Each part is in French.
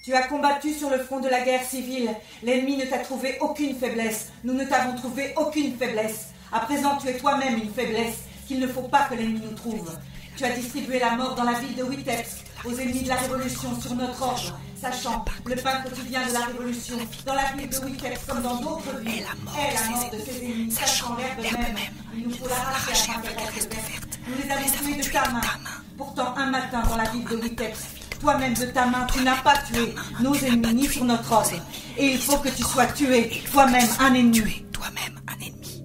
Tu as combattu sur le front de la guerre civile. L'ennemi ne t'a trouvé aucune faiblesse. Nous ne t'avons trouvé aucune faiblesse. À présent, tu es toi-même une faiblesse qu'il ne faut pas que l'ennemi nous trouve. Tu as distribué la mort dans la ville de Vitebsk aux ennemis de la Révolution sur notre ordre, sachant le pain quotidien de la Révolution dans la ville de Vitebsk comme dans d'autres villes est la mort de ses ennemis, sachant l'herbe même. Il nous faut l'arracher afin qu'elle reste verte. Nous les avons tués de ta main. Pourtant, un matin dans la ville de Vitebsk, toi-même de ta main, tu n'as pas tué nos ennemis ni sur notre ordre. Et il faut que tu sois tué, toi-même un ennemi.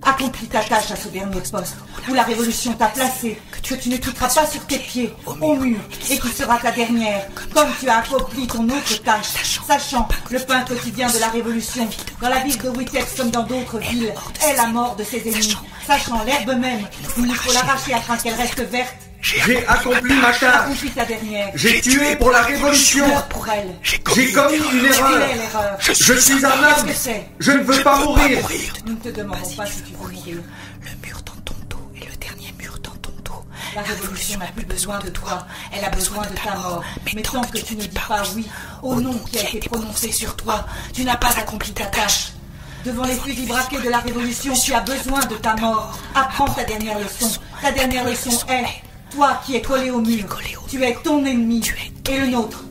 Accomplis ta tâche à ce dernier poste où la Révolution t'a placé, que tu ne quitteras pas sur tes pieds, au mur, et qui sera ta dernière, comme tu as accompli ton autre tâche, sachant le pain quotidien de la Révolution, dans la ville de Vitebsk comme dans d'autres villes, est la mort de ses ennemis, sachant l'herbe même, il nous faut l'arracher afin qu'elle reste verte. J'ai accompli ma tâche. Accomplis ta dernière. J'ai tué pour la Révolution. Pour elle. J'ai commis une erreur. Je suis un homme. Je ne veux pas mourir. Nous ne te demandons pas si tu veux mourir. Le mur dans ton dos est le dernier mur dans ton dos. La Révolution n'a plus besoin de toi. Elle a besoin de ta mort. Mais tant que tu ne dis pas oui au nom qui a été prononcé sur toi, tu n'as pas accompli ta tâche. Devant les fusils braqués de la Révolution, tu as besoin de ta mort. Apprends ta dernière leçon. Ta dernière leçon est... Toi qui es collé au mur, tu es ton ennemi et le nôtre.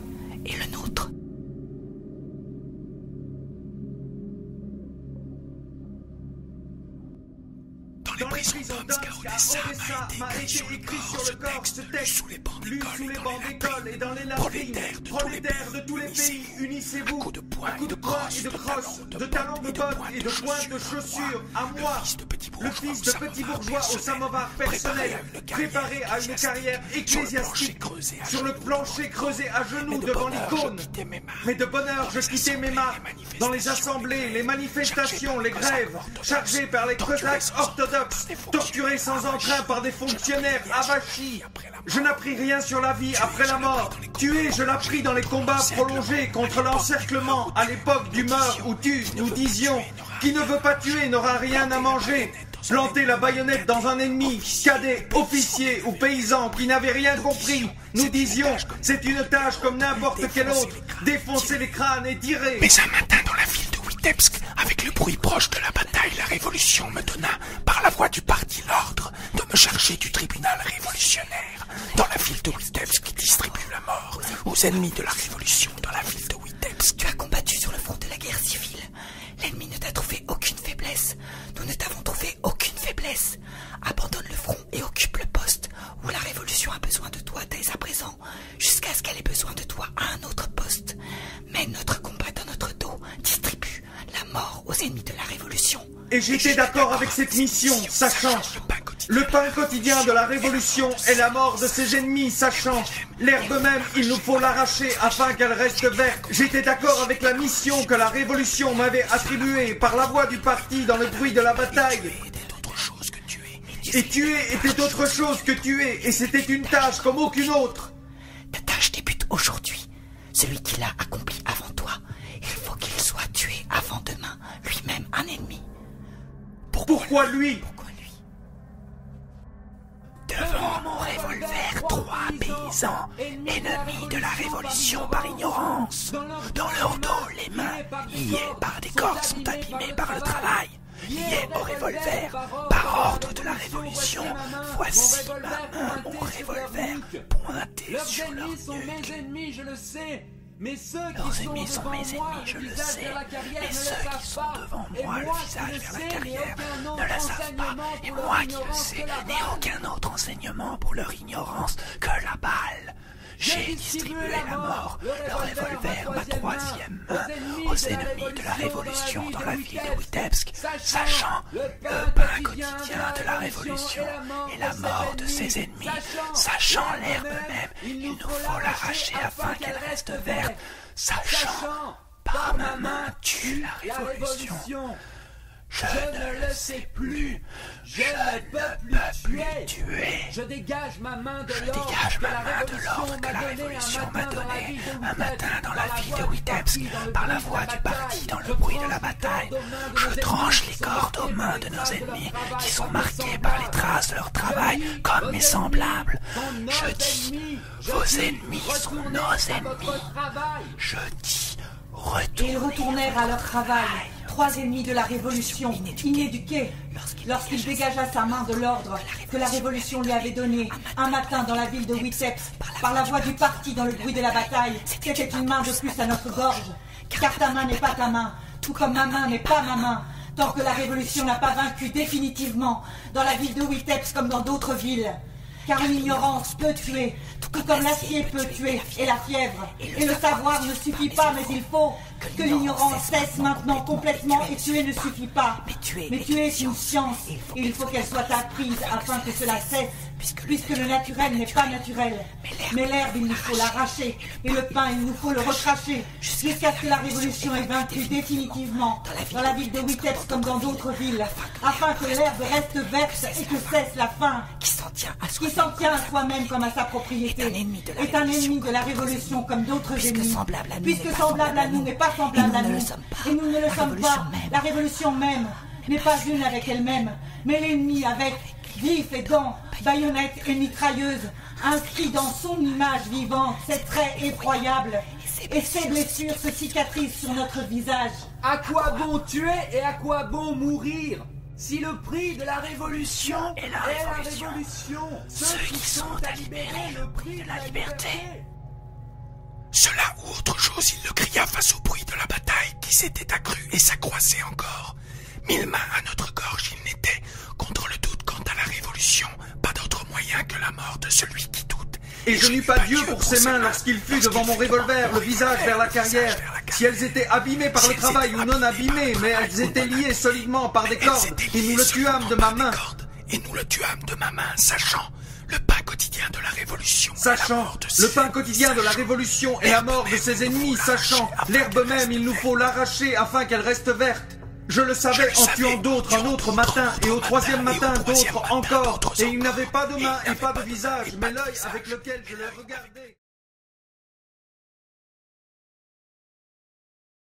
Dans les prisons d'Omsk, Odessa m'a été écrit sur le corps ce texte, lu sous les bancs d'école et dans les latrines. Prolétaires de tous les pays, unissez-vous. À coups de poing et de crosse, de talons de bottes et de pointes de chaussures. À moi, le fils de petit bourgeois au samovar personnel, préparé à une carrière ecclésiastique, sur le plancher creusé à genoux devant l'icône. Mais de bonne heure, je quittais mes marques dans les assemblées, les manifestations, les grèves, chargées par les cosaques orthodoxes, torturés sans entrain par des fonctionnaires avachis. Je n'appris rien sur la vie après la mort. Tué, je l'appris dans les combats prolongés contre l'encerclement à l'époque du meurtre où nous disions « Qui ne veut pas tuer n'aura rien à manger ». Planter la baïonnette dans un ennemi, cadet, officier ou paysan qui n'avait rien compris. Nous disions, c'est une tâche comme n'importe quelle autre. Défoncer les crânes et tirer. Mais un matin dans la ville de Vitebsk, avec le bruit proche de la bataille, la Révolution me donna, par la voix du parti, l'ordre de me charger du tribunal révolutionnaire. Dans la ville de Vitebsk qui distribue la mort aux ennemis de la Révolution dans la ville de Vitebsk. Tu as combattu sur le front de la guerre civile. L'ennemi ne t'a trouvé aucune faiblesse. Nous ne t'avons trouvé aucune faiblesse. Abandonne le front et occupe le poste où la Révolution a besoin de toi dès à présent, jusqu'à ce qu'elle ait besoin de toi à un autre poste. Mène notre combat dans notre dos, distribue la mort aux ennemis de la Révolution. Et j'étais d'accord avec cette mission, sachant le pain quotidien de la Révolution est la mort de ses ennemis, sachant l'herbe même, il nous faut l'arracher afin qu'elle reste verte. J'étais d'accord avec la mission que la Révolution m'avait attribuée par la voix du parti dans le bruit de la bataille. Et tuer était autre chose que tuer, et c'était une tâche comme aucune autre. Ta tâche débute aujourd'hui. Celui qui l'a accompli avant toi, il faut qu'il soit tué avant demain, lui-même un ennemi. Pourquoi lui? Devant mon revolver, 3 paysans, ennemis de la Révolution par ignorance. Dans leur dos, les mains liées par des cordes sont abîmées par le travail. revolver. Par ordre de la Révolution, voici ma main, mon revolver pointé sur leur nuque. Mes ennemis, je le sais. Mais ceux Leurs qui ennemis sont mes sont ennemis, je le sais. Mais ceux qui sont devant Et moi, le moi visage vers la qui le sais, carrière, n'ai ne la aucun savent pas. autre Et enseignement moi pour qui leur le sais, ignorance que n'ai la aucun autre enseignement pour leur ignorance que la balle. J'ai distribué la mort, le revolver, ma troisième main, aux ennemis de la Révolution dans la ville de Witebsk, sachant le pain quotidien de la Révolution et la mort de ses ennemis, sachant l'herbe même, il nous faut l'arracher afin qu'elle reste verte, sachant par ma main tue la Révolution. Je ne le sais plus. Je ne peux plus tuer. Je dégage ma main de Je l'ordre dégage ma main de l'ordre que la Révolution m'a donné un matin dans la ville de Witebsk, par la voix du parti, dans le bruit de la bataille. Je tranche les cordes aux mains de nos ennemis, qui sont marqués par les traces de leur travail comme mes semblables. Je dis, vos ennemis sont nos ennemis. Je dis, Et ils retournèrent à leur travail. Trois ennemis de la Révolution, inéduqués, lorsqu'il dégagea sa main de l'ordre que la Révolution lui avait donné un matin dans la ville de Witebsk, par la voix du parti dans le bruit de la bataille, c'était une main de plus à notre gorge. Car ta main n'est pas ta main, tout comme ma main n'est pas ma main, tant que la Révolution n'a pas vaincu définitivement dans la ville de Witebsk comme dans d'autres villes. Car l'ignorance peut tuer, tout comme l'acier peut tuer, et la fièvre. Et le savoir ne suffit pas, mais il faut que l'ignorance cesse maintenant complètement, et tuer ne suffit pas. Mais tuer est une science, et il faut qu'elle soit apprise afin que cela cesse, puisque le naturel n'est pas naturel. Mais l'herbe, il nous faut l'arracher, et le pain, il nous faut le recracher, jusqu'à ce que la Révolution ait vaincu définitivement dans la ville de Witebsk comme dans d'autres villes, afin que l'herbe reste verte et que cesse la faim. Qui s'en tient à soi-même comme à sa propriété, est un ennemi de la Révolution comme d'autres ennemis, puisque semblable à nous n'est pas semblable à nous, et nous ne le sommes pas. La Révolution même n'est pas une avec elle-même, mais l'ennemi avec vif et dents, baïonnettes et mitrailleuses, inscrit dans son image vivante, ses traits effroyables, et ses blessures se cicatrisent sur notre visage. À quoi bon tuer et à quoi bon mourir? Si le prix de la Révolution est la Révolution, ceux qui sont à libérer, le prix de la liberté. Cela ou autre chose, il le cria face au bruit de la bataille qui s'était accrue et s'accroissait encore. 1000 mains à notre gorge, il n'était, contre le doute quant à la Révolution, pas d'autre moyen que la mort de celui qui doute. Et je n'eus pas Dieu pour ses mains lorsqu'il fut devant mon revolver, le visage vers la carrière. Si elles étaient abîmées par le travail ou non abîmées, mais elles étaient liées solidement par des cordes, et nous le tuâmes de ma main. Et nous le tuâmes de ma main, sachant le pain quotidien de la Révolution. Sachant le pain quotidien de la Révolution et la mort de ses ennemis, sachant l'herbe même, il nous faut l'arracher afin qu'elle reste verte. Je le savais en tuant d'autres un autre matin, et au troisième matin d'autres encore, et ils n'avaient pas de main et pas de visage, mais l'œil avec lequel je les regardais.